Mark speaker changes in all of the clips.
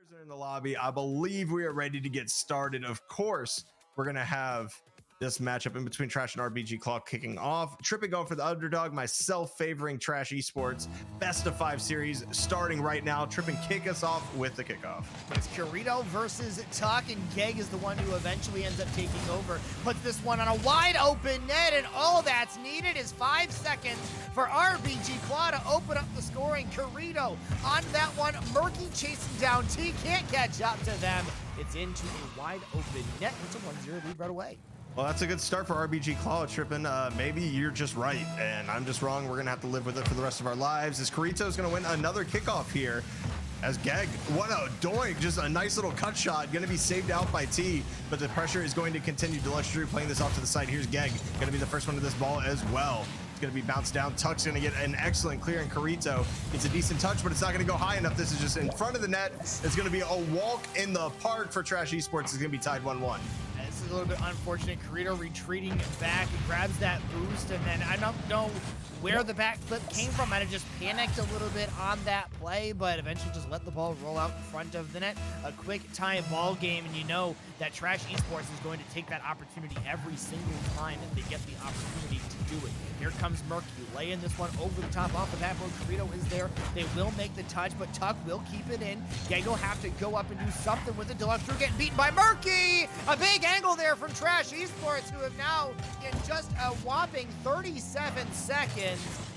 Speaker 1: Players are in the lobby. I believe we are ready to get started. Of course, we're going to have this matchup in between Trash and RBG Claw kicking off. Tripping going for the underdog, myself favoring Trash Esports. Best of 5 series starting right now. Tripping kick us off with the kickoff.
Speaker 2: It's Corito versus Tuck, and Geg is the one who eventually ends up taking over. Puts this one on a wide open net, and all that's needed is 5 seconds for RBG Claw to open up the scoring. Corito on that one. Murky chasing down T, can't catch up to them. It's into a wide open net. It's a 1-0 lead right away.
Speaker 1: Well, that's a good start for RBG Claw. Tripping, maybe you're just right and I'm just wrong. We're gonna have to live with it for the rest of our lives. As Corito's gonna win another kickoff here. As Geg, what a doink, just a nice little cut shot, gonna be saved out by T, but the pressure is going to continue. Deluxe Drew playing this off to the side. Here's Geg, gonna be the first one to this ball as well. It's gonna be bounced down. Tuck's gonna get an excellent clear, and Corito gets a decent touch, but it's not gonna go high enough. This is just in front of the net. It's gonna be a walk in the park for Trash Esports. It's gonna be tied 1-1.
Speaker 2: This is a little bit unfortunate. Corito retreating back, grabs that boost, and then I don't know where the backflip came from. Might have just panicked a little bit on that play, but eventually just let the ball roll out in front of the net. A quick time ball game, and you know that Trash Esports is going to take that opportunity every single time that they get the opportunity to do it. Here comes Murky, laying this one over the top off of that board. Corito is there. They will make the touch, but Tuck will keep it in. Geg will have to go up and do something with it. Deluxe Drew getting beaten by Murky. A big angle there from Trash Esports, who have now, in just a whopping 37 seconds,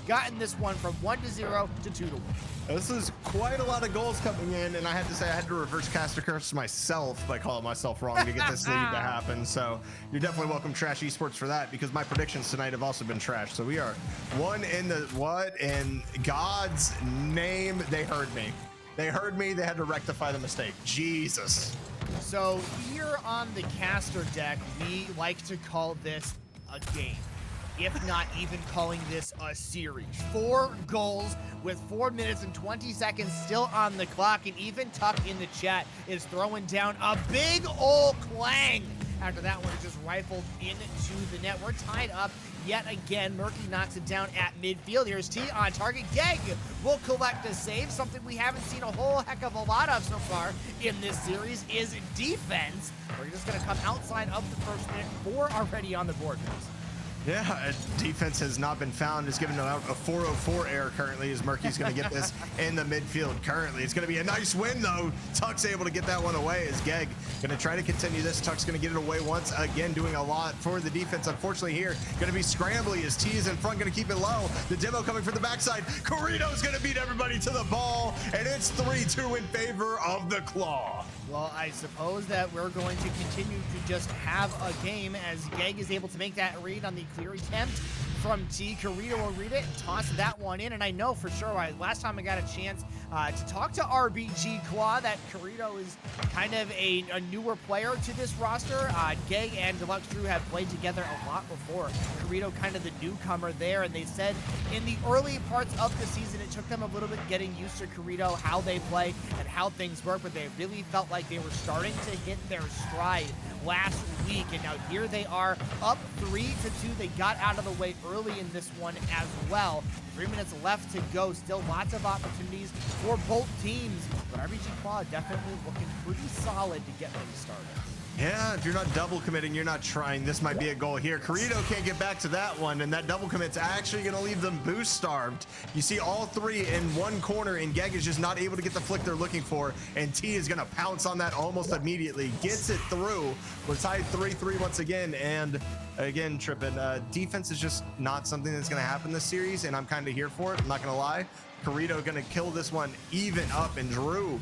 Speaker 2: gotten this one from 1-0 to 2-1.
Speaker 1: This is quite a lot of goals coming in, and I had to say I had to reverse caster curse myself by calling myself wrong to get this lead to happen. So you're definitely welcome, Trash Esports, for that, because my predictions tonight have also been trash. So we are one in the what in God's name. They heard me. They heard me. They had to rectify the mistake. Jesus.
Speaker 2: So here on the caster deck, we like to call this a game, if not even calling this a series. 4 goals with 4 minutes and 20 seconds still on the clock, and even Tuck in the chat is throwing down a big ol' clang. After that one is just rifled into the net. We're tied up yet again. Murky knocks it down at midfield. Here's T on target. Geg will collect a save. Something we haven't seen a whole heck of a lot of so far in this series is defense. We're just going to come outside of the first minute. 4 already on the board.
Speaker 1: Yeah, defense has not been found. Is giving out a 404 error currently, as Murky's going to get this in the midfield currently. It's going to be a nice win, though. Tuck's able to get that one away as Geg going to try to continue this. Tuck's going to get it away once again, doing a lot for the defense. Unfortunately here, going to be scrambly as T is in front, going to keep it low. The demo coming from the backside. Corito's going to beat everybody to the ball, and it's 3-2 in favor of the Claw.
Speaker 2: Well, I suppose that we're going to continue to just have a game as Geg is able to make that read on the clear attempt from T. Corito will read it and toss that one in. And I know for sure, last time I got a chance to talk to RBG Claw, that Corito is kind of a newer player to this roster. Geg and Deluxe Drew have played together a lot before. Corito kind of the newcomer there, and they said in the early parts of the season, it took them a little bit getting used to Corito, how they play and how things work, but they really felt like they were starting to hit their stride last week, and now here they are up 3-2. They got out of the way early in this one as well. 3 minutes left to go. Still lots of opportunities for both teams, but RBG Claw definitely looking pretty solid to get them started.
Speaker 1: Yeah, if you're not double committing, you're not trying. This might be a goal here. Corito can't get back to that one, and that double commit's actually going to leave them boost starved. You see all 3 in one corner, and Geg is just not able to get the flick they're looking for, and T is going to pounce on that almost immediately. Gets it through. We're tied 3-3 once again, and again, Trippin, defense is just not something that's going to happen this series, and I'm kind of here for it. I'm not going to lie. Corito going to kill this one even up, and Drew,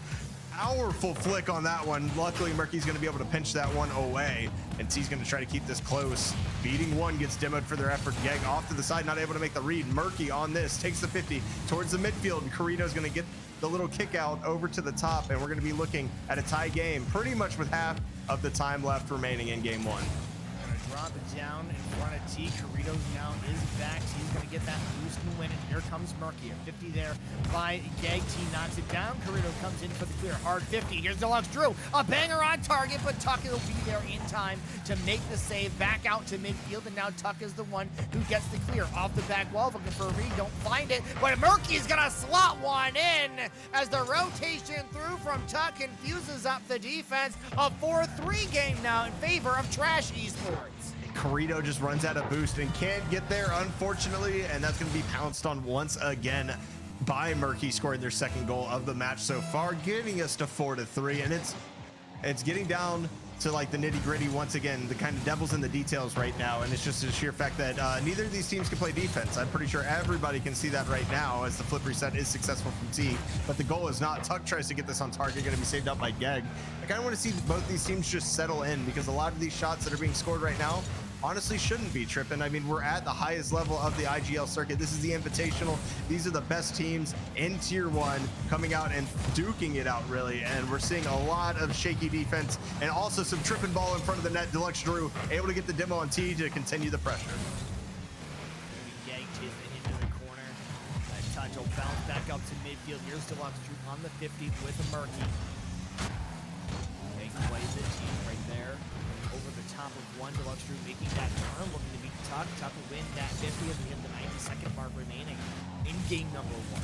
Speaker 1: powerful flick on that one. Luckily, Murky's going to be able to pinch that one away, and T's going to try to keep this close. Beating one gets demoed for their effort. Geg off to the side, not able to make the read. Murky on this takes the 50 towards the midfield, and Corito's going to get the little kick out over to the top, and we're going to be looking at a tie game pretty much with half of the time left remaining in game 1.
Speaker 2: drop it down in front of T. Corrido now is back. He's going to get that boost and win, and here comes Murky. A 50 there by Gag. T knocks it down. Corrido comes in for the clear. Hard 50. Here's Deluxe Drew. A banger on target, but Tuck will be there in time to make the save. Back out to midfield, and now Tuck is the one who gets the clear off the back wall. Looking for a read. Don't find it, but Murky's going to slot one in as the rotation through from Tuck confuses up the defense. A 4-3 game now in favor of Trash Esports.
Speaker 1: Corrido just runs out of boost and can't get there, unfortunately, and that's going to be pounced on once again by Murky, scoring their second goal of the match so far, getting us to 4-3, and it's getting down to like the nitty gritty once again, the kind of devil's in the details right now, and it's just a sheer fact that neither of these teams can play defense. I'm pretty sure everybody can see that right now as the flip reset is successful from T, but the goal is not. Tuck tries to get this on target, going to be saved up by Geg. I kind of want to see both these teams just settle in, because a lot of these shots that are being scored right now honestly shouldn't be tripping. I mean, we're at the highest level of the IGL circuit. This is the Invitational. These are the best teams in Tier 1 coming out and duking it out, really. And we're seeing a lot of shaky defense and also some tripping ball in front of the net. Deluxe Drew able to get the demo on T to continue the pressure.
Speaker 2: Gag chases it into the corner. That touch will bounce back up to midfield. Here's Deluxe Drew on the 50 with a Murky. Gag plays it. Team right there. Over the top of one. Deluxe Drew making that turn, looking to beat Tuck. Tuck will win that 50 as we hit the 90-second mark remaining in game number 1.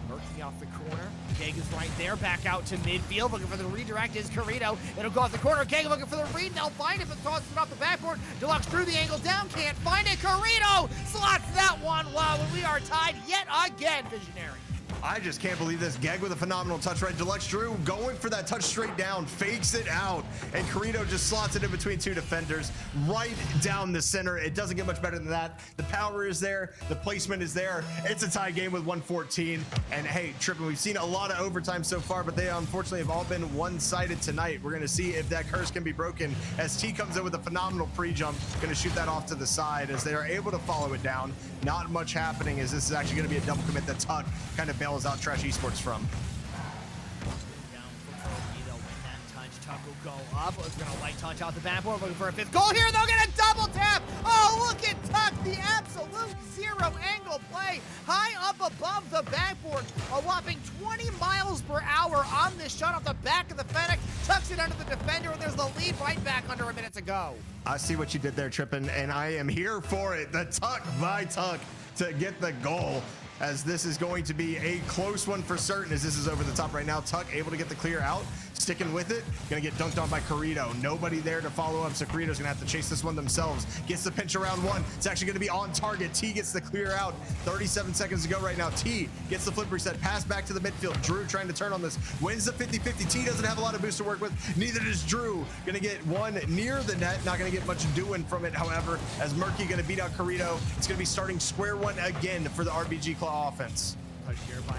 Speaker 2: Murky off the corner. Gag is right there. Back out to midfield. Looking for the redirect is Corrido. It'll go off the corner. Gag looking for the read. They'll find it, but tosses it off the backboard. Deluxe Drew the angle down. Can't find it. Corrido slots that one low, and we are tied yet again, Visionary.
Speaker 1: I just can't believe this. Gag with a phenomenal touch right. Deluxe Drew going for that touch straight down, fakes it out, and Corrido just slots it in between two defenders right down the center. It doesn't get much better than that. The power is there. The placement is there. It's a tie game with 114. And hey, Trippin', we've seen a lot of overtime so far, but they unfortunately have all been one-sided tonight. We're going to see if that curse can be broken as T comes in with a phenomenal pre-jump. Going to shoot that off to the side as they are able to follow it down. Not much happening as this is actually going to be a double commit that Tuck kind of bails out Trash Esports from.
Speaker 2: Down for Murky. They'll win that touch. Tuck will go up. It's going to light touch out the backboard. Looking for a fifth goal here. They'll get a double tap. Oh, look at Tuck. The absolute zero angle play high up above the backboard. A whopping 20 miles per hour on this shot off the back of the Fennec. Tucks it under the defender, and there's the lead right back under a minute to go.
Speaker 1: I see what you did there, Trippin', and I am here for it. The Tuck by Tuck to get the goal, as this is going to be a close one for certain, as this is over the top right now. Tuck able to get the clear out, sticking with it, gonna get dunked on by Corrido. Nobody there to follow up, so Corrido's gonna have to chase this one themselves. Gets the pinch around one. It's actually gonna be on target. T gets the clear out. 37 seconds to go right now. T gets the flip reset, pass back to the midfield. Drew trying to turn on this, wins the 50-50. T doesn't have a lot of boost to work with, neither does Drew. Gonna get one near the net, not gonna get much doing from it, however, as Murky gonna beat out Corrido. It's gonna be starting square one again for the RBG Claw offense.
Speaker 2: Touch here by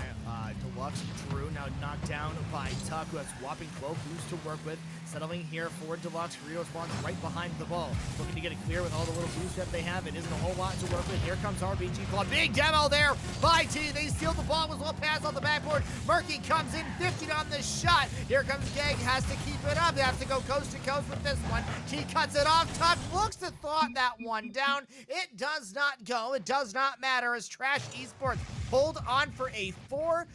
Speaker 2: Deluxe Drew, now knocked down by Tuck, who has whopping 12 boosts to work with. Settling here for Deluxe. Corrido spawns right behind the ball. Looking to get it clear with all the little boosts that they have. It isn't a whole lot to work with. Here comes RBG Claw. Big demo there by T. They steal the ball. Was a little pass off the backboard. Murky comes in 50 on the shot. Here comes Gag. Has to keep it up. They have to go coast to coast with this one. T cuts it off. Tuck looks to thought that one down. It does not go. It does not matter as Trash Esports hold on for a 4-3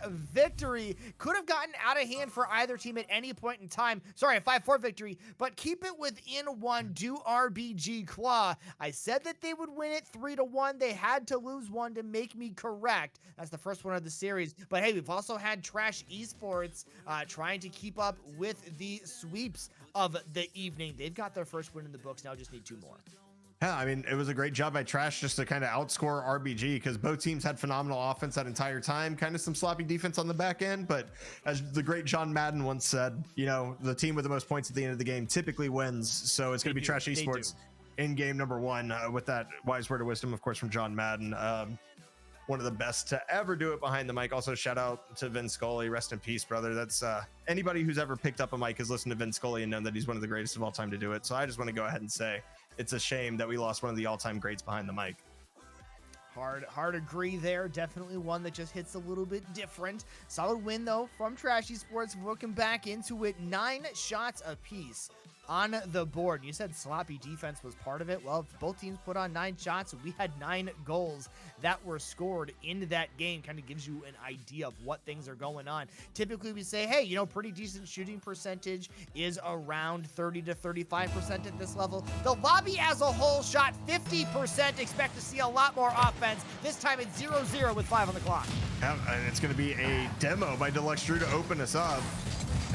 Speaker 2: victory. Could have gotten out of hand for either team at any point in time. Sorry, a 5-4 victory, but keep it within one. Do RBG Claw. I said that they would win it 3-1. They had to lose one to make me correct. That's the first one of the series. But hey, we've also had Trash Esports trying to keep up with the sweeps of the evening. They've got their first win in the books. Now just need 2 more.
Speaker 1: Yeah, I mean, it was a great job by Trash just to kind of outscore RBG, because both teams had phenomenal offense that entire time, kind of some sloppy defense on the back end. But as the great John Madden once said, you know, the team with the most points at the end of the game typically wins. So it's going to be Trash Esports in game number 1 with that wise word of wisdom, of course, from John Madden. One of the best to ever do it behind the mic. Also, shout out to Vin Scully. Rest in peace, brother. That's anybody who's ever picked up a mic has listened to Vin Scully and known that he's one of the greatest of all time to do it. So I just want to go ahead and say it's a shame that we lost one of the all-time greats behind the mic.
Speaker 2: Hard agree there. Definitely one that just hits a little bit different. Solid win, though, from Trash Esports. Looking back into it, 9 shots apiece. on the board. You said sloppy defense was part of it. Well, if both teams put on 9 shots, we had 9 goals that were scored in that game. Kind of gives you an idea of what things are going on. Typically, we say, hey, you know, pretty decent shooting percentage is around 30 to 35% at this level. The lobby as a whole shot 50%. Expect to see a lot more offense. This time it's 0-0 with 5 on the clock.
Speaker 1: And it's going to be a demo by Deluxe Drew to open us up.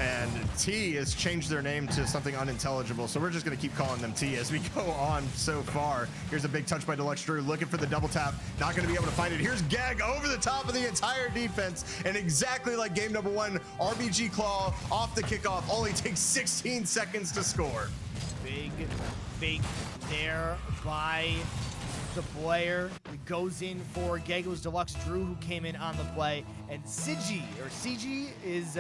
Speaker 1: And T has changed their name to something unintelligible, so we're just going to keep calling them T as we go on so far. Here's a big touch by Deluxe Drew, looking for the double tap. Not going to be able to find it. Here's Gag over the top of the entire defense, and exactly like game number 1, RBG Claw off the kickoff only takes 16 seconds to score.
Speaker 2: Big fake there by the player. It goes in for Gego's Deluxe Drew, who came in on the play, and CG is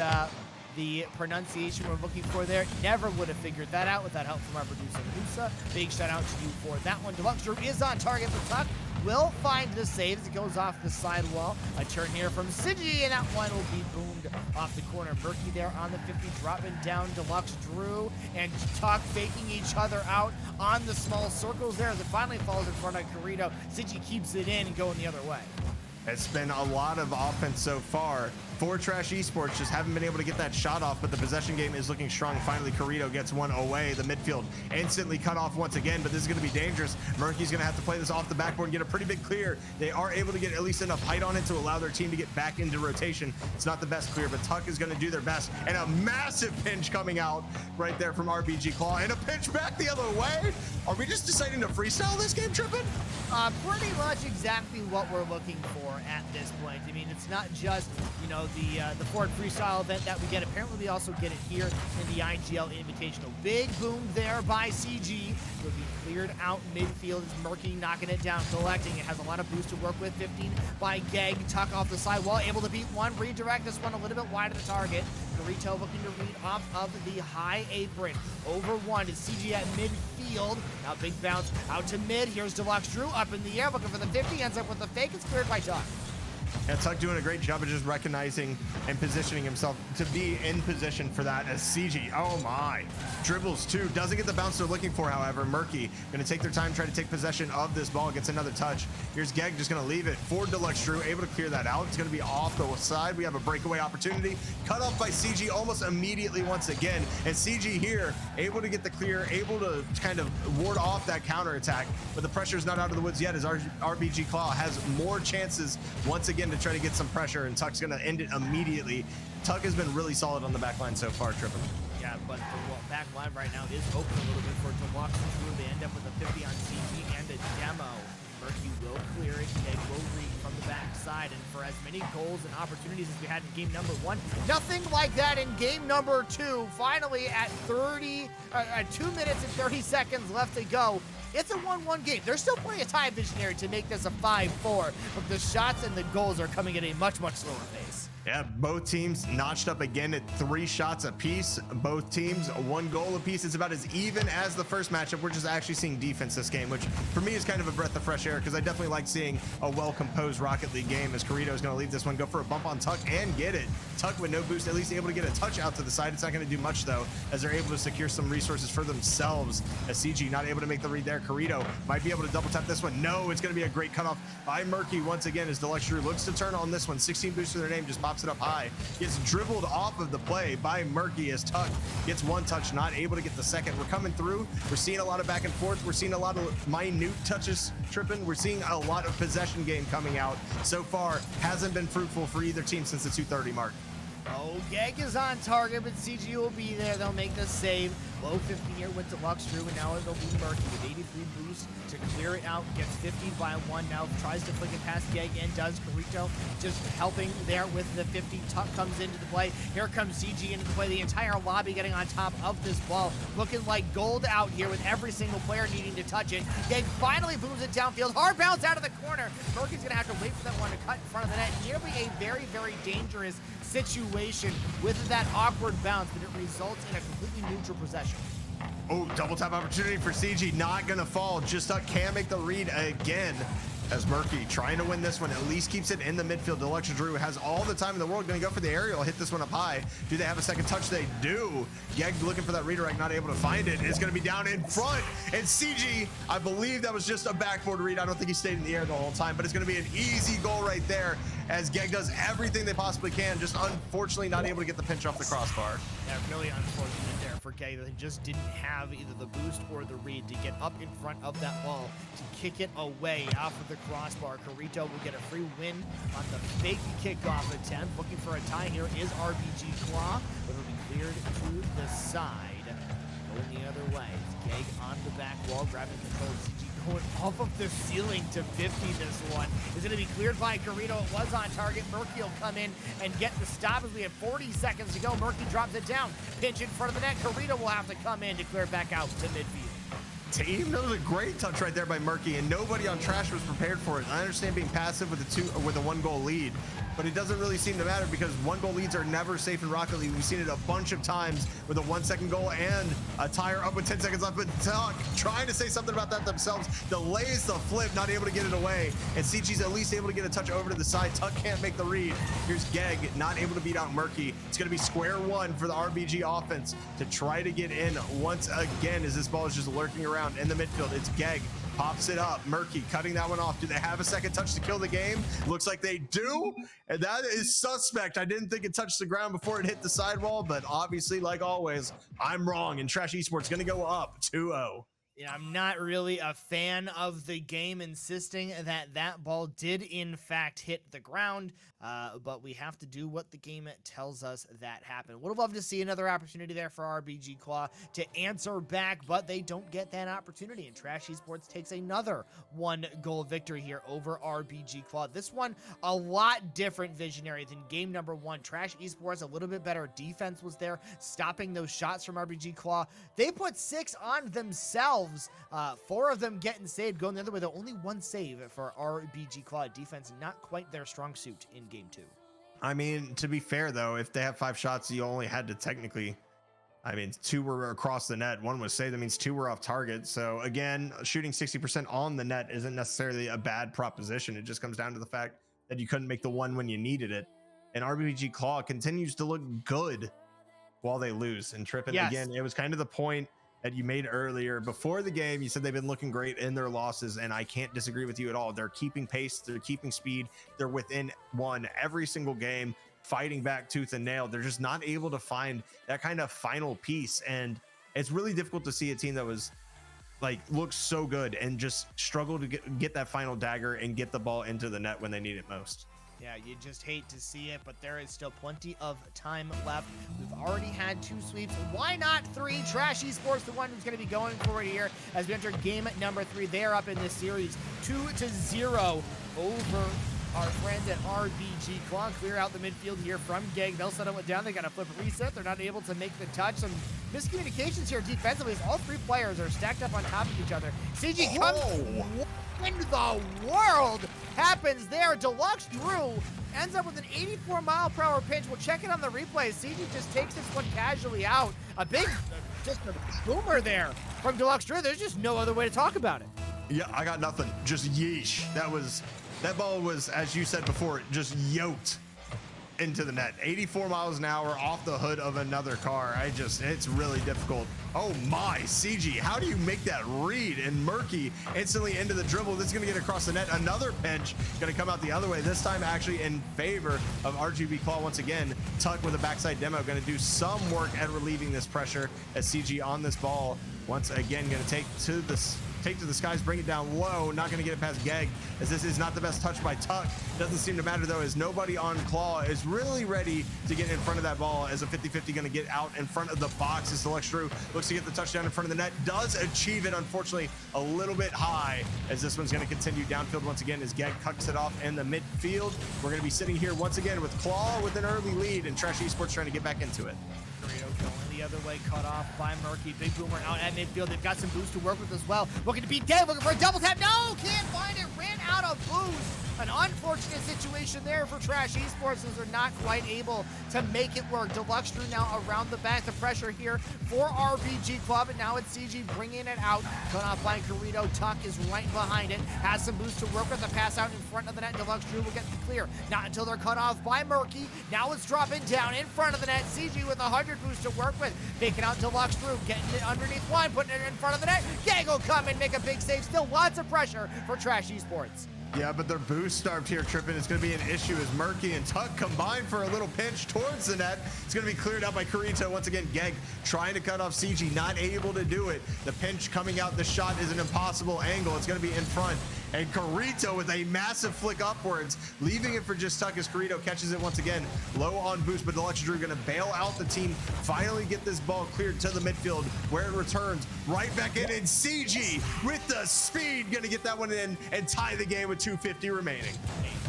Speaker 2: the pronunciation we're looking for there. Never would have figured that out without help from our producer Musa. Big shout out to you for that one. Deluxe Drew is on target for Tuck. Will find the save as it goes off the sidewall. A turn here from Sigi, and that one will be boomed off the corner. Murky there on the 50, dropping down Deluxe Drew and Tuck faking each other out on the small circles there as it finally falls in front of Carito. Sigi keeps it in and going the other way.
Speaker 1: It's been a lot of offense so far. For Trash Esports, just haven't been able to get that shot off, but the possession game is looking strong. Finally, Carito gets one away. The midfield instantly cut off once again, but this is going to be dangerous. Murky's going to have to play this off the backboard and get a pretty big clear. They are able to get at least enough height on it to allow their team to get back into rotation. It's not the best clear, but Tuck is going to do their best. And a massive pinch coming out right there from RBG Claw, and a pinch back the other way. Are we just deciding to freestyle this game, Trippin?
Speaker 2: Pretty much exactly what we're looking for at this point. I mean, it's not just, you know, the Ford Freestyle event that we get. Apparently, we also get it here in the IGL Invitational. Big boom there by CG. Will be cleared out midfield. It's Murky knocking it down, collecting. It has a lot of boost to work with. 15 by Gag. Tuck off the sidewall, able to beat one. Redirect this one a little bit wide of the target. Carito looking to read off of the high apron. Over one is CG at midfield. Now big bounce out to mid. Here's Deluxe Drew up in the air looking for the 50. Ends up with the fake. It's cleared by Tuck.
Speaker 1: Yeah, Tuck doing a great job of just recognizing and positioning himself to be in position for that as CG. Oh my. Dribbles too. Doesn't get the bounce they're looking for, however. Murky going to take their time, try to take possession of this ball. Gets another touch. Here's Geg just going to leave it for Deluxe Drew. Able to clear that out. It's going to be off the side. We have a breakaway opportunity. Cut off by CG almost immediately once again. And CG here able to get the clear, able to kind of ward off that counterattack. But the pressure's not out of the woods yet as RBG Claw has more chances once again to try to get some pressure, and Tuck's gonna end it immediately. Tuck has been really solid on the back line so far, Trippin.
Speaker 2: Yeah, but the back line right now is open a little bit for Deluxe Drew. They end up with a 50 on CG and a demo. Murky will clear it. Geg will read from the backside, and for as many goals and opportunities as we had in game number 1, nothing like that in game number 2. Finally, at 2 minutes and 30 seconds left to go, it's a 1-1 game. There's still plenty of time, Visionary, to make this a 5-4, but the shots and the goals are coming at a much, much slower pace.
Speaker 1: Yeah, both teams notched up again at 3 shots apiece. Both teams 1 goal apiece. It's about as even as the first matchup. We're just actually seeing defense this game, which for me is kind of a breath of fresh air because I definitely like seeing a well-composed Rocket League game as Carito is going to leave this one, go for a bump on Tuck and get it. Tuck with no boost, at least able to get a touch out to the side. It's not going to do much though, as they're able to secure some resources for themselves. As CG not able to make the read there. Carito might be able to double tap this one. No, it's going to be a great cutoff by Murky once again as Deluxe Drew looks to turn on this one. 16 boost to their name, just pops it up high. Gets dribbled off of the play by Murky as Tuck gets 1 touch, not able to get the second. We're coming through. We're seeing a lot of back and forth. We're seeing a lot of minute touches, Trippin. We're seeing a lot of possession game coming out. So far, hasn't been fruitful for either team since the 2:30 mark.
Speaker 2: Oh, Gag is on target, but CG will be there. They'll make the save. Low 50 here with Deluxe Drew, and now it'll be Murky with 83 boost to clear it out. Gets 50 by 1 now. Tries to flick it past Gag and does. Carito just helping there with the 50. Tuck comes into the play. Here comes CG into the play. The entire lobby getting on top of this ball. Looking like gold out here with every single player needing to touch it. Gag finally booms it downfield. Hard bounce out of the corner. Murky's going to have to wait for that one to cut in front of the net. Nearly a very, very dangerous situation with that awkward bounce, but it results in a completely neutral possession.
Speaker 1: Oh, double tap opportunity for CG, not gonna fall. Just Tuck can make the read again. as Murky trying to win this one, at least keeps it in the midfield. Deluxe Drew has all the time in the world, going to go for the aerial, hit this one up high. Do they have a second touch? They do. Geg looking for that redirect, not able to find it. It's going to be down in front, and CG, I believe that was just a backboard read. I don't think he stayed in the air the whole time, but it's going to be an easy goal right there as Geg does everything they possibly can, just unfortunately not able to get the pinch off the crossbar.
Speaker 2: Yeah, really unfortunate there for Geg. They just didn't have either the boost or the read to get up in front of that ball to kick it away off of the crossbar. Carito will get a free win on the fake kickoff attempt. Looking for a tie here is RBG Claw, but it'll be cleared to the side. Going the other way. Geg on the back wall, grabbing control. CG going off of the ceiling to 50 this one. Is going to be cleared by Carito. It was on target. Murky will come in and get the stop as we have 40 seconds to go. Murky drops it down. Pinch in front of the net. Carito will have to come in to clear it back out to midfield.
Speaker 1: Team, that was a great touch right there by Murky, and nobody on Trash was prepared for it. I understand being passive with a 1-goal lead, but it doesn't really seem to matter because 1-goal leads are never safe in Rocket League. We've seen it a bunch of times with a 1-second goal and a tire up with 10 seconds left. But Tuck trying to say something about that themselves, delays the flip, not able to get it away, and CG's at least able to get a touch over to the side. Tuck can't make the read. Here's Geg, not able to beat out Murky. It's going to be square one for the RBG offense to try to get in once again as this ball is just lurking around in the midfield. It's Geg, pops it up. Murky cutting that one off. Do they have a second touch to kill the game? Looks like they do, and that is suspect. I didn't think it touched the ground before it hit the sidewall, but obviously, like always, I'm wrong, and Trash Esports going to go up 2-0.
Speaker 2: Yeah, I'm not really a fan of the game insisting that that ball did in fact hit the ground, but we have to do what the game tells us that happened. Would have loved to see another opportunity there for RBG Claw to answer back, but they don't get that opportunity, and Trash Esports takes another 1-goal victory here over RBG Claw. This one, a lot different visionary than game number 1. Trash Esports, a little bit better defense was there, stopping those shots from RBG Claw. They put 6 on themselves. 4 of them getting saved, going the other way, though. Only 1 save for RBG Claw. Defense not quite their strong suit in game 2.
Speaker 1: I mean, to be fair, though, if they have 5 shots, you only had to technically, 2 were across the net, 1 was saved. That means 2 were off target. So again, shooting 60% on the net isn't necessarily a bad proposition. It just comes down to the fact that you couldn't make the one when you needed it. And RBG Claw continues to look good while they lose. And Trippin,
Speaker 2: yes,
Speaker 1: again, it was kind of the point that you made earlier before the game. You said they've been looking great in their losses, and I can't disagree with you at all. They're keeping pace, they're keeping speed, they're within 1 every single game, fighting back tooth and nail. They're just not able to find that kind of final piece, and it's really difficult to see a team that was looks so good and just struggle to get that final dagger and get the ball into the net when they need it most.
Speaker 2: Yeah, you just hate to see it, but there is still plenty of time left. We've already had 2 sweeps. Why not 3? Trash Esports, the one who's going to be going for it here as we enter game number 3. They're up in this series 2-0 over our friends at RBG Claw. Clear out the midfield here from Geg. They'll settle it down. They got a flip reset. They're not able to make the touch. Some miscommunications here defensively as all 3 players are stacked up on top of each other. CG comes. What in the world happens there? Deluxe Drew ends up with an 84-mile-per-hour pinch. We'll check it on the replay. CG just takes this one casually out. A big, just a boomer there from Deluxe Drew. There's just no other way to talk about it.
Speaker 1: Yeah, I got nothing. Just yeesh. That ball was, as you said before, just yoked into the net. 84 miles an hour off the hood of another car. It's really difficult. Oh my, CG, how do you make that read? And Murky instantly into the dribble. This is gonna get across the net. Another pinch gonna come out the other way, this time actually in favor of RGB Claw once again. Tuck with a backside demo, gonna do some work at relieving this pressure as CG on this ball. Once again, gonna take to the skies, bring it down low, not going to get it past Geg, as this is not the best touch by Tuck. Doesn't seem to matter, though, as nobody on Claw is really ready to get in front of that ball, as a 50-50 going to get out in front of the box as Deluxe Drew looks to get the touchdown in front of the net. Does achieve it, unfortunately, a little bit high, as this one's going to continue downfield once again as Geg cuts it off in the midfield. We're going to be sitting here once again with Claw with an early lead, and Trash Esports trying to get back into it.
Speaker 2: Going the other way, cut off by Murky. Big Boomer out at midfield. They've got some boost to work with as well. Looking to beat Dev, looking for a double tap. No, can't find it. Ran out of boost. An unfortunate situation there for Trash Esports as they're not quite able to make it work. Deluxe Drew now around the back. The pressure here for RBG Club, and now it's CG bringing it out. Cut off by Corito. Tuck is right behind it. Has some boost to work with. The pass out in front of the net. Deluxe Drew will get the clear. Not until they're cut off by Murky. Now it's dropping down in front of the net. CG with 100 boost to work with. Taking out Deluxe Drew. Getting it underneath one. Putting it in front of the net. Gang will come and make a big save. Still lots of pressure for Trash Esports.
Speaker 1: Yeah, but they're boost starved here, Trippin. It's going to be an issue as Murky and Tuck combine for a little pinch towards the net. It's going to be cleared out by Corito. Once again, Geg trying to cut off CG, not able to do it. The pinch coming out, the shot is an impossible angle. It's going to be in front. And Corito with a massive flick upwards, leaving it for just Tuck as Corito catches it once again. Low on boost, but Deluxe Drew going to bail out the team. Finally get this ball cleared to the midfield where it returns right back in. And CG with the speed going to get that one in and tie the game with 2:50 remaining.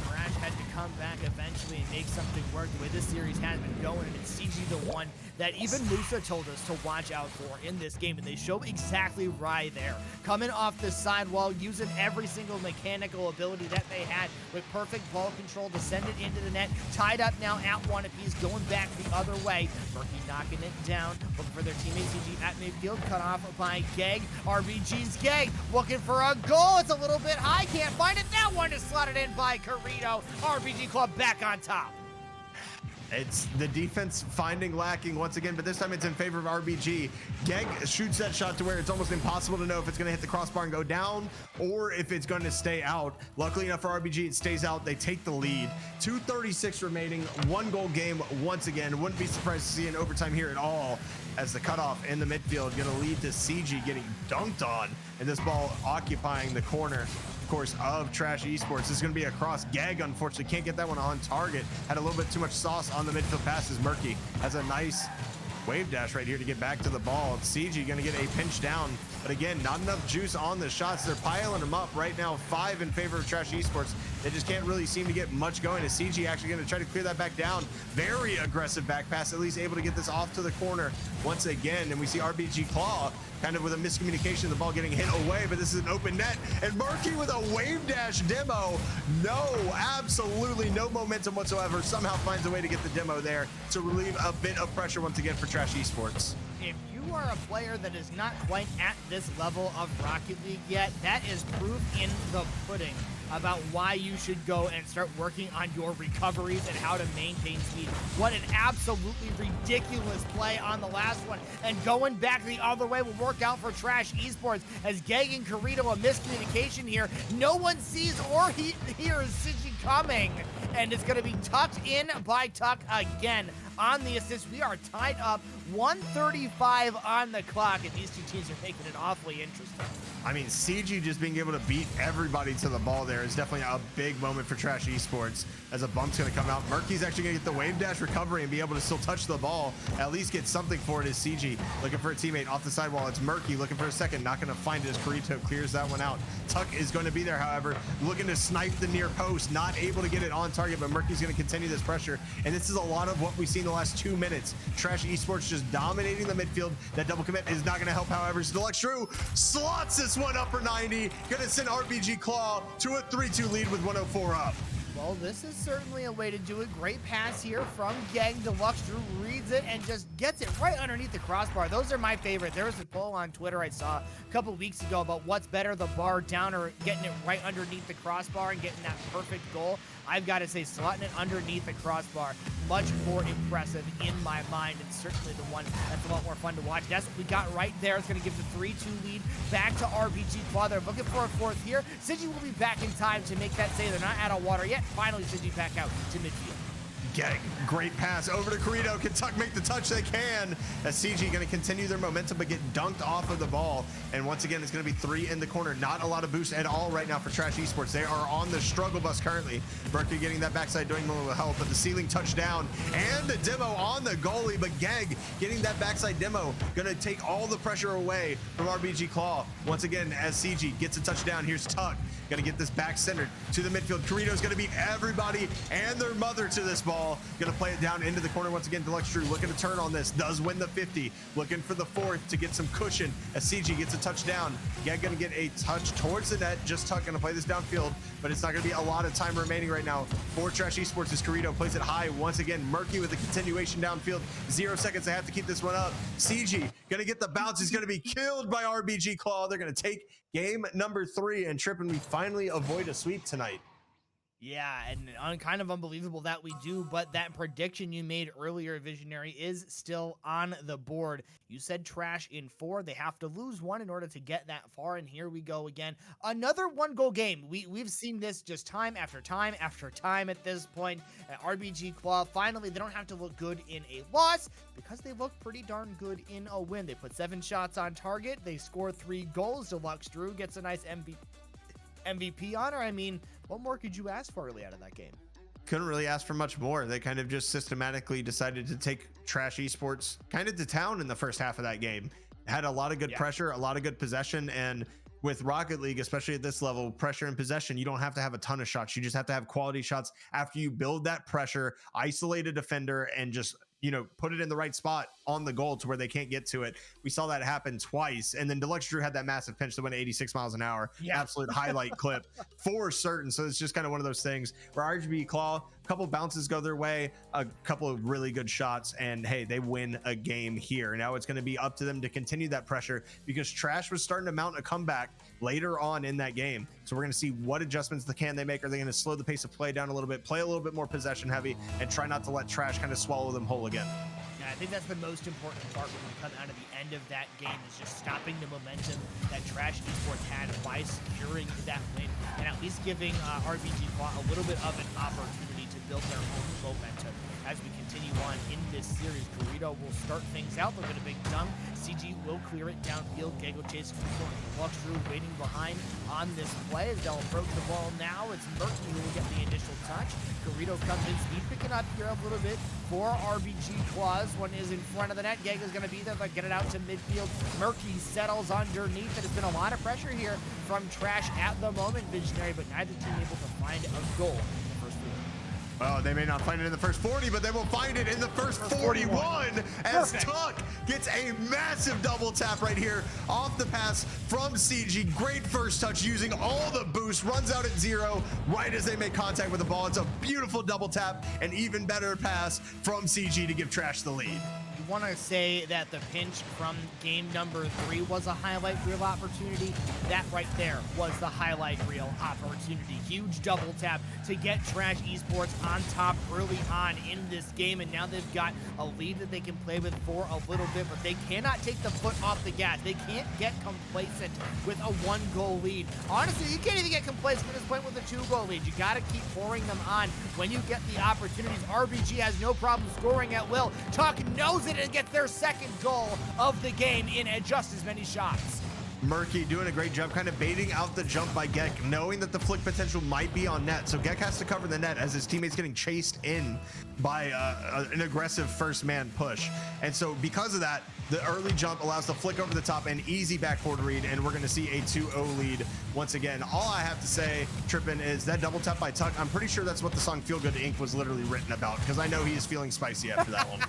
Speaker 2: Crash had to come back eventually and make something work the way this series has been going, and it's CG the one that even Musa told us to watch out for in this game, and they show exactly right there. Coming off the sidewall, using every single mechanical ability that they had with perfect ball control to send it into the net. Tied up now at one apiece, going back the other way. Murky knocking it down, looking for their teammate CG at midfield, cut off by Geg. RBG's Geg looking for a goal. It's a little bit high, can't find it. That one is slotted in by Corito. RBG Club back on top.
Speaker 1: It's the defense finding lacking once again, but this time it's in favor of RBG. Geg shoots that shot to where it's almost impossible to know if it's going to hit the crossbar and go down or if it's going to stay out. Luckily enough for RBG, it stays out. They take the lead. 2:36 remaining, 1-goal game once again. Wouldn't be surprised to see an overtime here at all as the cutoff in the midfield going to lead to CG getting dunked on and this ball occupying the corner, of course, of Trash Esports. This is going to be a cross. Gag, unfortunately, can't get that one on target. Had a little bit too much sauce on the midfield passes. Murky has a nice wave dash right here to get back to the ball. CG going to get a pinch down, but again, not enough juice on the shots. They're piling them up right now. 5 in favor of Trash Esports. They just can't really seem to get much going. Is CG actually going to try to clear that back down? Very aggressive back pass, at least able to get this off to the corner once again. And we see RBG Claw kind of with a miscommunication, the ball getting hit away, but this is an open net. And Murky with a wave dash demo. No, absolutely no momentum whatsoever. Somehow finds a way to get the demo there to relieve a bit of pressure once again for Trash Esports.
Speaker 2: If you are a player that is not quite at this level of Rocket League yet, that is proof in the pudding about why you should go and start working on your recoveries and how to maintain speed. What an absolutely ridiculous play on the last one. And going back the other way will work out for Trash Esports as Gag and Corito, a miscommunication here. No one sees or hears Sigi coming. And it's going to be tucked in by Tuck again on the assist. We are tied up 1:35 on the clock, and these two teams are making it awfully interesting.
Speaker 1: I mean, CG just being able to beat everybody to the ball there is definitely a big moment for Trash Esports as a bump's going to come out. Murky's actually going to get the wave dash recovery and be able to still touch the ball, at least get something for it. Is CG looking for a teammate off the sidewall. It's Murky looking for a second, not going to find it as Corito clears that one out. Tuck is going to be there, however, looking to snipe the near post, not able to get it on target, but Murky's going to continue this pressure. And this is a lot of what we've seen the last 2 minutes. Trash Esports just dominating the midfield. That double commit is not going to help, however. Deluxe Drew slots this one upper 90, going to send RBG Claw to a 3-2 lead with 104 up.
Speaker 2: Well, this is certainly a way to do it. Great pass here from Gang. Deluxe Drew reads it and just gets it right underneath the crossbar. Those are my favorite. There was a poll on Twitter I saw a couple weeks ago about what's better, the bar down or getting it right underneath the crossbar and getting that perfect goal. I've got to say, slotting it underneath the crossbar, much more impressive in my mind, and certainly the one that's a lot more fun to watch. That's what we got right there. It's going to give the 3-2 lead back to RBG Claw. They're looking for a fourth here. Sigi will be back in time to make that save. They're not out of water yet. Finally, Sigi back out to midfield.
Speaker 1: Getting great pass over to Corito. Can Tuck make the touch? They can. As CG going to continue their momentum but get dunked off of the ball. And once again, it's going to be 3 in the corner. Not a lot of boost at all right now for Trash Esports. They are on the struggle bus currently. Murky getting that backside doing a little help, but the ceiling touchdown and the demo on the goalie. But Gag getting that backside demo going to take all the pressure away from RBG Claw. Once again, as CG gets a touchdown, here's Tuck. Going to get this back centered to the midfield. Corito's going to beat everybody and their mother to this ball. Claw gonna play it down into the corner once again. Deluxe Drew looking to turn on this, does win the 50, looking for the fourth to get some cushion as CG gets a touchdown. Geg gonna get a touch towards the net. Just Tuck gonna play this downfield, but it's not gonna be a lot of time remaining right now for Trash Esports as Corito plays it high once again. Murky with a continuation downfield. 0 seconds, they have to keep this one up. CG gonna get the bounce, he's gonna be killed by RBG Claw. They're gonna take game number 3, and Trippin, we finally avoid a sweep tonight.
Speaker 2: Yeah, and kind of unbelievable that we do, but that prediction you made earlier, Visionary, is still on the board. You said Trash in 4. They have to lose 1 in order to get that far, and here we go again. Another 1-goal game. We've seen this just time after time after time at this point. At RBG Claw, finally, they don't have to look good in a loss because they look pretty darn good in a win. They put 7 shots on target. They score 3 goals. Deluxe Drew gets a nice MVP honor. I mean, what more could you ask for early out of that game?
Speaker 1: Couldn't really ask for much more. They kind of just systematically decided to take Trash Esports kind of to town in the first half of that game. Had a lot of good pressure, a lot of good possession, and with Rocket League, especially at this level, pressure and possession, you don't have to have a ton of shots. You just have to have quality shots after you build that pressure, isolate a defender, and just, you know, put it in the right spot on the goal to where they can't get to it. We saw that happen twice. And then Deluxe Drew had that massive pinch that went 86 miles an hour. Yeah. Absolute highlight clip for certain. So it's just kind of one of those things where RGB Claw, a couple bounces go their way, a couple of really good shots, and hey, they win a game here. Now it's going to be up to them to continue that pressure because Trash was starting to mount a comeback later on in that game. So we're going to see what adjustments can they make. Are they going to slow the pace of play down a little bit, play a little bit more possession heavy, and try not to let Trash kind of swallow them whole again?
Speaker 2: Yeah, I think that's the most important part when we come out of the end of that game is just stopping the momentum that Trash Esports had by securing that win and at least giving RBG a little bit of an opportunity to build their own momentum. As we continue on in this series, Corito will start things out. They'll get a big dunk. CG will clear it downfield. Gago chasing the corner. Deluxe Drew waiting behind on this play as they'll approach the ball now. It's Murky who will get the initial touch. Corito comes in, speed picking up here a little bit for RBG Claws. One is in front of the net. Gago's going to be there. They'll get it out to midfield. Murky settles underneath. There's been a lot of pressure here from Trash at the moment, Visionary, but neither team able to find a goal in the first 40.
Speaker 1: Oh, they may not find it in the first 40, but they will find it in the first 41 as Tuck gets a massive double tap right here off the pass from CG. Great first touch using all the boost, runs out at 0 right as they make contact with the ball. It's a beautiful double tap, an even better pass from CG to give Trash the lead.
Speaker 2: You want to say that the pinch from game number 3 was a highlight reel opportunity. That right there was the highlight reel opportunity. Huge double tap to get Trash Esports on top early on in this game, and now they've got a lead that they can play with for a little bit, but they cannot take the foot off the gas. They can't get complacent with a 1-goal lead. Honestly, you can't even get complacent at this point with a 2-goal lead. You got to keep pouring them on when you get the opportunities. RBG has no problem scoring at will. Tuck knows it and gets their second goal of the game in just as many shots.
Speaker 1: Murky doing a great job kind of baiting out the jump by Gek, knowing that the flick potential might be on net. So Gek has to cover the net as his teammates getting chased in by an aggressive first man push. And so because of that, the early jump allows the flick over the top and easy backboard read, and we're going to see a 2-0 lead once again. All I have to say, Trippin, is that double tap by Tuck, I'm pretty sure that's what the song Feel Good Inc. was literally written about, because I know he is feeling spicy after that one.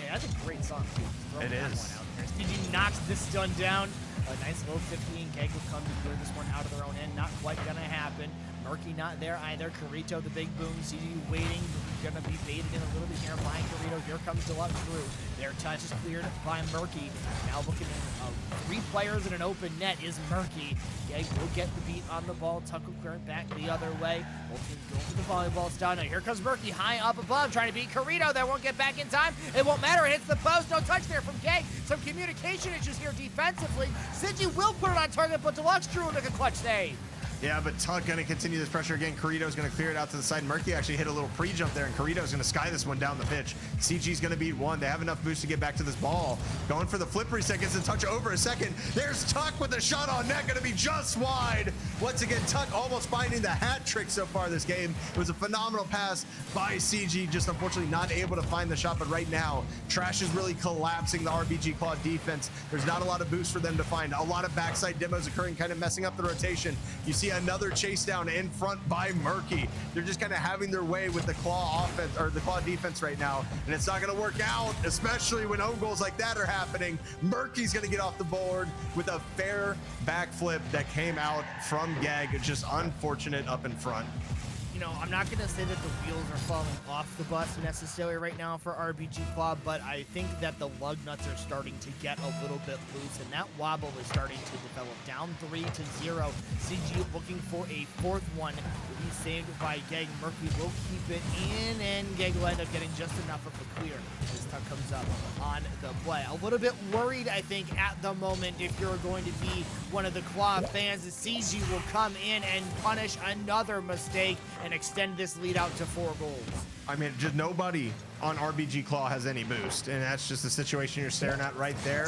Speaker 2: Yeah, that's a great song, too.
Speaker 1: It is.
Speaker 2: CG knocks this one down. A nice little 15. Keg will come to clear this one out of their own end. Not quite gonna happen. Murky not there either. Corito, the big boom. CG waiting. Gonna be baited in a little bit here by Corito. Here comes Deluxe Drew. Their touch is cleared by Murky. Now looking at 3 players in an open net is Murky. Geg will get the beat on the ball. Tuck will clear it back the other way. Both teams going for the volleyball style. Now here comes Murky high up above, trying to beat Corito. That won't get back in time. It won't matter. It hits the post. No touch there from Geg. Some communication issues here defensively. CG will put it on target, but Deluxe Drew will make a clutch save.
Speaker 1: Yeah, but Tuck going to continue this pressure again. Corito's going to clear it out to the side. Murky actually hit a little pre-jump there, and Corito's going to sky this one down the pitch. CG's going to beat 1. They have enough boost to get back to this ball. Going for the flip reset, gets a touch over a second. There's Tuck with a shot on net, going to be just wide. Once again, Tuck almost finding the hat trick so far this game. It was a phenomenal pass by CG, just unfortunately not able to find the shot. But right now, Trash is really collapsing the RBG Claw defense. There's not a lot of boost for them to find. A lot of backside demos occurring, kind of messing up the rotation. You see see another chase down in front by Murky. They're just kind of having their way with the claw offense or the claw defense right now, and it's not going to work out, especially when own goals like that are happening. Murky's going to get off the board with a fair backflip that came out from Gag. Just unfortunate up in front.
Speaker 2: You know, I'm not going to say that the wheels are falling off the bus necessarily right now for RBG Club, but I think that the lug nuts are starting to get a little bit loose, and that wobble is starting to develop. Down 3-0. CG looking for a fourth one. Will be saved by Gag. Murky will keep it in, and Gag will end up getting just enough of a clear. This tuck comes up on the play. A little bit worried, I think, at the moment, if you're going to be one of the Claw fans, CG will come in and punish another mistake and extend this lead out to 4 goals.
Speaker 1: I mean, just nobody on RBG Claw has any boost, and that's just the situation you're staring at right there.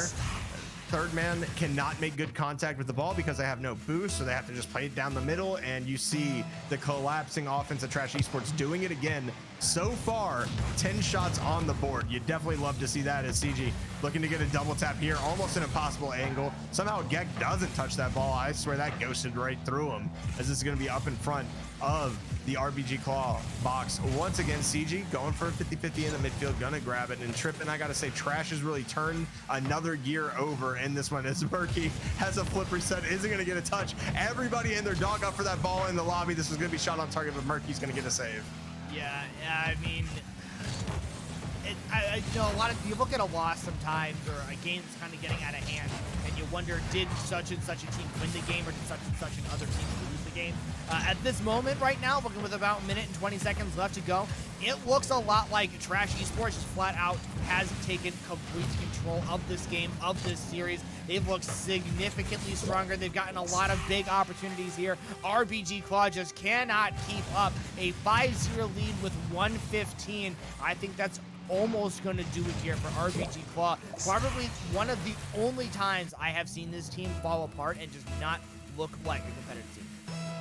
Speaker 1: Third man cannot make good contact with the ball because they have no boost, so they have to just play it down the middle, and you see the collapsing offense of Trash Esports doing it again. So far, 10 shots on the board. You definitely love to see that as CG looking to get a double tap here, almost an impossible angle. Somehow Gek doesn't touch that ball. I swear that ghosted right through him, as this is going to be up in front of the RBG Claw box. Once again, CG going for a 50-50 in the midfield, gonna grab it, and Trippin', I gotta say, Trash has really turned another gear over in this one as Murky has a flip reset, isn't gonna get a touch. Everybody in their dog up for that ball in the lobby. This is gonna be shot on target, but Murky's gonna get a save.
Speaker 2: Yeah, I mean, I you know, a lot of you look at a loss sometimes, or a game that's kind of getting out of hand, and you wonder, did such and such a team win the game, or did such and such another team lose the game? At this moment right now, looking with about a minute and 20 seconds left to go, it looks a lot like Trash Esports just flat out has taken complete control of this game, of this series. They've looked significantly stronger. They've gotten a lot of big opportunities here. RBG Claw just cannot keep up. A 5-0 lead with 1:15. I think that's almost going to do it here for RBG Claw. Probably one of the only times I have seen this team fall apart and just not look like a competitive team.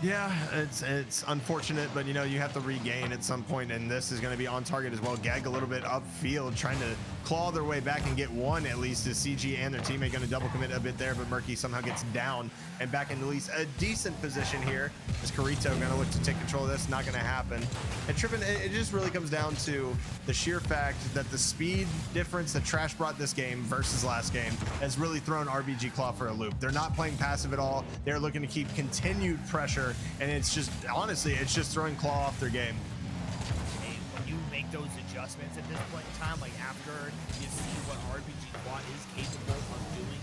Speaker 1: Yeah, it's unfortunate, but you know, you have to regain at some point, and this is going to be on target as well. Gag a little bit upfield, trying to claw their way back and get one at least. Is CG and their teammate going to double commit a bit there, but Murky somehow gets down and back into at least a decent position here. Is Carito going to look to take control of this? Not going to happen. And Trippin', it just really comes down to the sheer fact that the speed difference that Trash brought this game versus last game has really thrown RBG Claw for a loop. They're not playing passive at all. They're looking to keep continued pressure, and it's just, honestly, it's just throwing Claw off their game.
Speaker 2: Hey, when you make those adjustments at this point in time, like after you see what RBG Claw is capable of doing,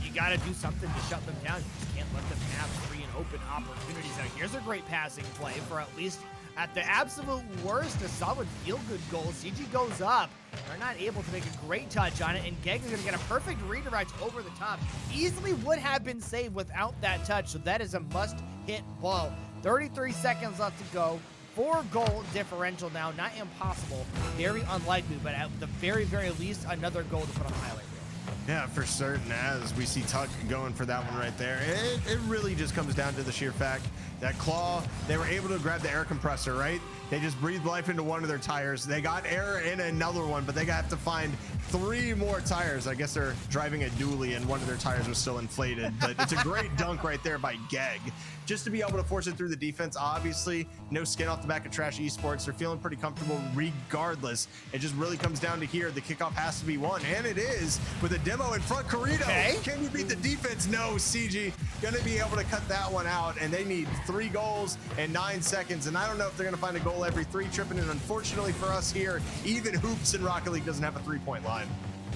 Speaker 2: you got to do something to shut them down. You just can't let them have free and open opportunities. Now, here's a great passing play for at least, at the absolute worst, a solid feel-good goal. CG goes up. They're not able to make a great touch on it, and Geg is going to get a perfect redirect over the top. Easily would have been saved without that touch, so that is a must-hit ball. 33 seconds left to go. 4-goal differential now. Not impossible. Very unlikely, but at the very, very least, another goal to put on the highlight reel.
Speaker 1: Yeah, for certain, as we see Tuck going for that one right there. It really just comes down to the sheer fact that Claw, they were able to grab the air compressor, right? They just breathed life into one of their tires. They got air in another one, but they have to find 3 more tires. I guess they're driving a dually and one of their tires was still inflated, but it's a great dunk right there by Geg. Just to be able to force it through the defense, obviously, no skin off the back of Trash Esports. They're feeling pretty comfortable regardless. It just really comes down to here. The kickoff has to be won, and it is with a demo in front. Carito,
Speaker 2: okay.
Speaker 1: Can you beat the defense? No, CG gonna be able to cut that one out, and they need 3 goals in 9 seconds, and I don't know if they're gonna find a goal every 3, Tripping, and unfortunately for us here, even Hoops in Rocket League doesn't have a 3-point line.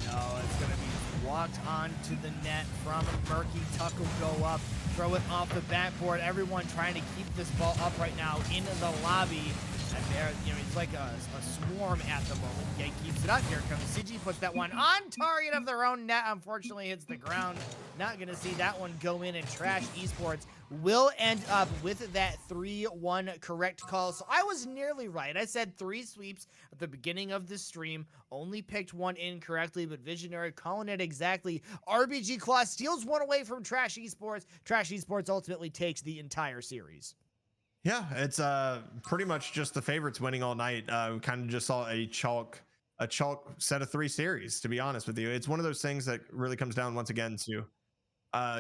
Speaker 2: No, it's going to be walked onto the net from Murky. Tuck will go up, throw it off the backboard. Everyone trying to keep this ball up right now in the lobby. And there, you know, it's like a swarm at the moment. Gay keeps it up. Here comes CG, puts that one on target of their own net. Unfortunately, hits the ground. Not going to see that one go in, and Trash Esports will end up with that 3-1 correct call. So I was nearly right. I said 3 sweeps at the beginning of the stream. Only picked 1 incorrectly, but Visionary calling it exactly. RBG Claw steals 1 away from Trash Esports. Trash Esports ultimately takes the entire series.
Speaker 1: Yeah, it's pretty much just the favorites winning all night. We kind of just saw a chalk set of 3 series, to be honest with you. It's one of those things that really comes down once again to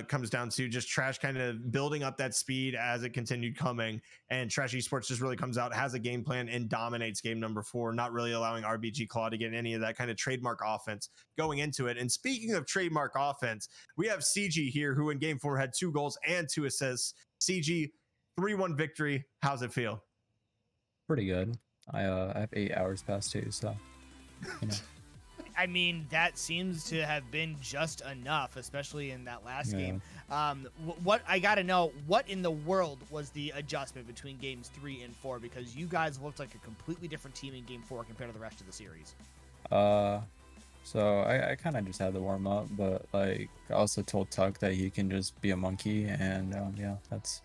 Speaker 1: comes down to just Trash kind of building up that speed as it continued coming, and Trash Esports just really comes out, has a game plan, and dominates game number 4, not really allowing RBG Claw to get any of that kind of trademark offense going into it. And speaking of trademark offense, we have CG here, who in game 4 had 2 goals and 2 assists. CG, 3-1 victory. How's it feel?
Speaker 3: Pretty good. I have 8 hours past 2, so you know.
Speaker 2: I mean, that seems to have been just enough, especially in that last game. What I got to know, what in the world was the adjustment between games 3 and 4? Because you guys looked like a completely different team in game 4 compared to the rest of the series.
Speaker 3: So I kind of just had to warm up, but like I also told Tuck that he can just be a monkey, and yeah, that's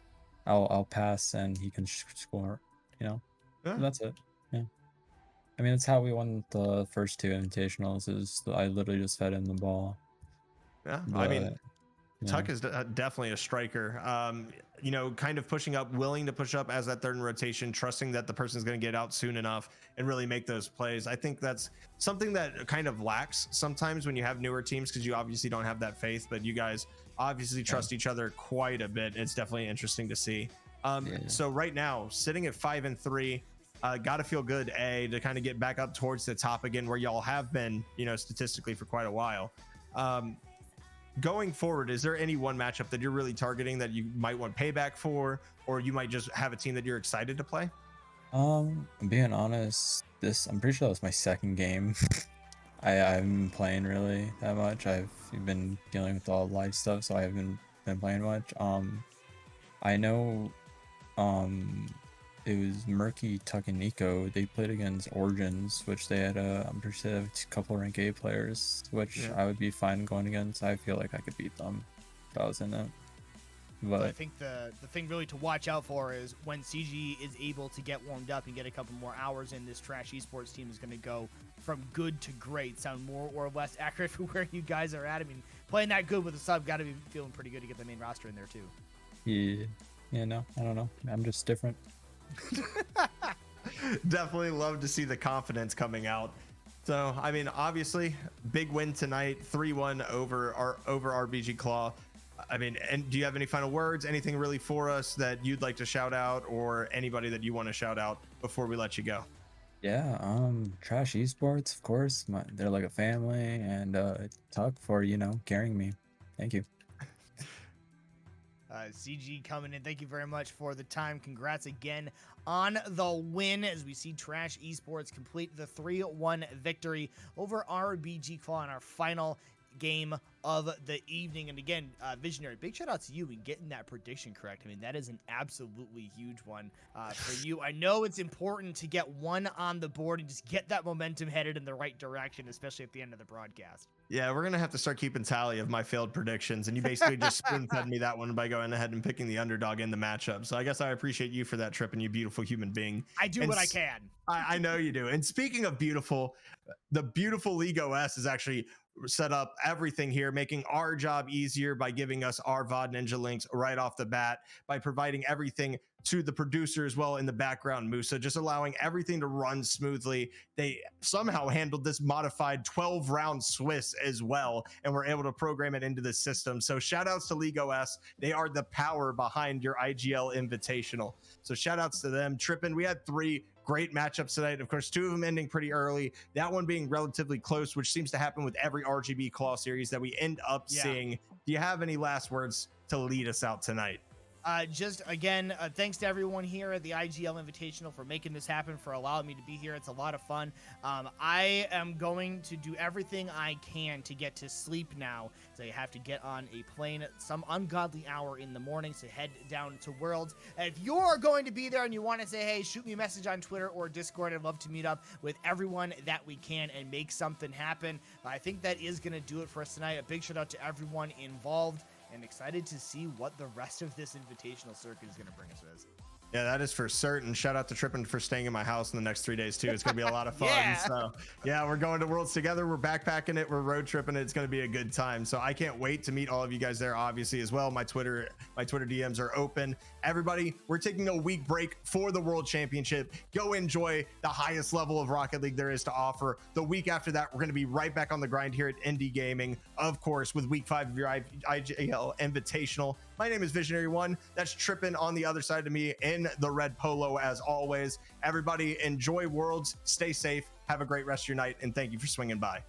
Speaker 3: I'll pass and he can score, you know.
Speaker 1: Yeah.
Speaker 3: That's it. Yeah. I mean, that's how we won the first 2 invitationals. Is I literally just fed him the ball.
Speaker 1: Yeah,
Speaker 3: But,
Speaker 1: I mean, Tuck is definitely a striker. You know, kind of pushing up, willing to push up as that third in rotation, trusting that the person's going to get out soon enough and really make those plays. I think that's something that kind of lacks sometimes when you have newer teams, because you obviously don't have that faith, but you guys obviously trust each other quite a bit. It's definitely interesting to see. So right now, sitting at 5-3, got to feel good, to kind of get back up towards the top again, where y'all have been, you know, statistically for quite a while. Going forward, is there any one matchup that you're really targeting that you might want payback for, or you might just have a team that you're excited to play?
Speaker 3: I'm being honest, I'm pretty sure that was my second game. I haven't been playing really that much. I've been dealing with all the life stuff, so I haven't been playing much. I know it was Murky, Tuck, and Nico. They played against Origins, which they had I'm pretty sure they have a couple rank A players, which I would be fine going against. I feel like I could beat them if I was in it. But
Speaker 2: I think the thing really to watch out for is when CG is able to get warmed up and get a couple more hours in, this Trash Esports team is going to go from good to great. Sound more or less accurate for where you guys are at? I mean, playing that good with a sub, got to be feeling pretty good to get the main roster in there too.
Speaker 3: Yeah, no, I don't know. I'm just different.
Speaker 1: Definitely love to see the confidence coming out. So, I mean, obviously, big win tonight, 3-1 over RBG Claw. I mean, and do you have any final words, anything really for us that you'd like to shout out, or anybody that you want to shout out before we let you go?
Speaker 3: Yeah, Trash Esports, of course. They're like a family, and Tuck for, you know, carrying me. Thank you.
Speaker 2: CG coming in. Thank you very much for the time. Congrats again on the win as we see Trash Esports complete the 3-1 victory over RBG Claw in our final game of the evening. And again, Visionary, big shout out to you in getting that prediction correct. I mean, that is an absolutely huge one for you. I know it's important to get one on the board and just get that momentum headed in the right direction, especially at the end of the broadcast.
Speaker 1: Yeah, we're going to have to start keeping tally of my failed predictions. And you basically just spoon-fed me that one by going ahead and picking the underdog in the matchup. So I guess I appreciate you for that, Trippin', you beautiful human being.
Speaker 2: I do what I can.
Speaker 1: I know you do. And speaking of beautiful, the beautiful League OS is actually set up everything here, making our job easier by giving us our VOD Ninja links right off the bat, by providing everything to the producer as well in the background, Musa, just allowing everything to run smoothly. They somehow handled this modified 12-round Swiss as well, and were able to program it into the system. So shout outs to League OS. They are the power behind your IGL Invitational. So shout outs to them. Trippin', we had 3 great matchups tonight. Of course, 2 of them ending pretty early. That one being relatively close, which seems to happen with every RGB Claw series that we end up seeing. Do you have any last words to lead us out tonight?
Speaker 2: Just again, thanks to everyone here at the IGL Invitational for making this happen, for allowing me to be here. It's a lot of fun. I am going to do everything I can to get to sleep now, so I have to get on a plane at some ungodly hour in the morning to head down to Worlds. If you're going to be there and you want to say, hey, shoot me a message on Twitter or Discord. I'd love to meet up with everyone that we can and make something happen. I think that is going to do it for us tonight. A big shout out to everyone involved, and excited to see what the rest of this invitational circuit is going to bring us with.
Speaker 1: Yeah, that is for certain. Shout out to Trippin for staying in my house in the next 3 days too. It's gonna be a lot of fun.
Speaker 2: Yeah.
Speaker 1: So yeah, we're going to Worlds together. We're backpacking it. We're road tripping it. It's gonna be a good time. So I can't wait to meet all of you guys there, obviously as well. My Twitter DMs are open. Everybody, we're taking a week break for the World Championship. Go enjoy the highest level of Rocket League there is to offer. The week after that, we're gonna be right back on the grind here at Indy Gaming, of course, with week 5 of your IGL Invitational. My name is Visionary One. That's Trippin on the other side of me in the red polo as always. Everybody enjoy Worlds, stay safe, have a great rest of your night, and thank you for swinging by.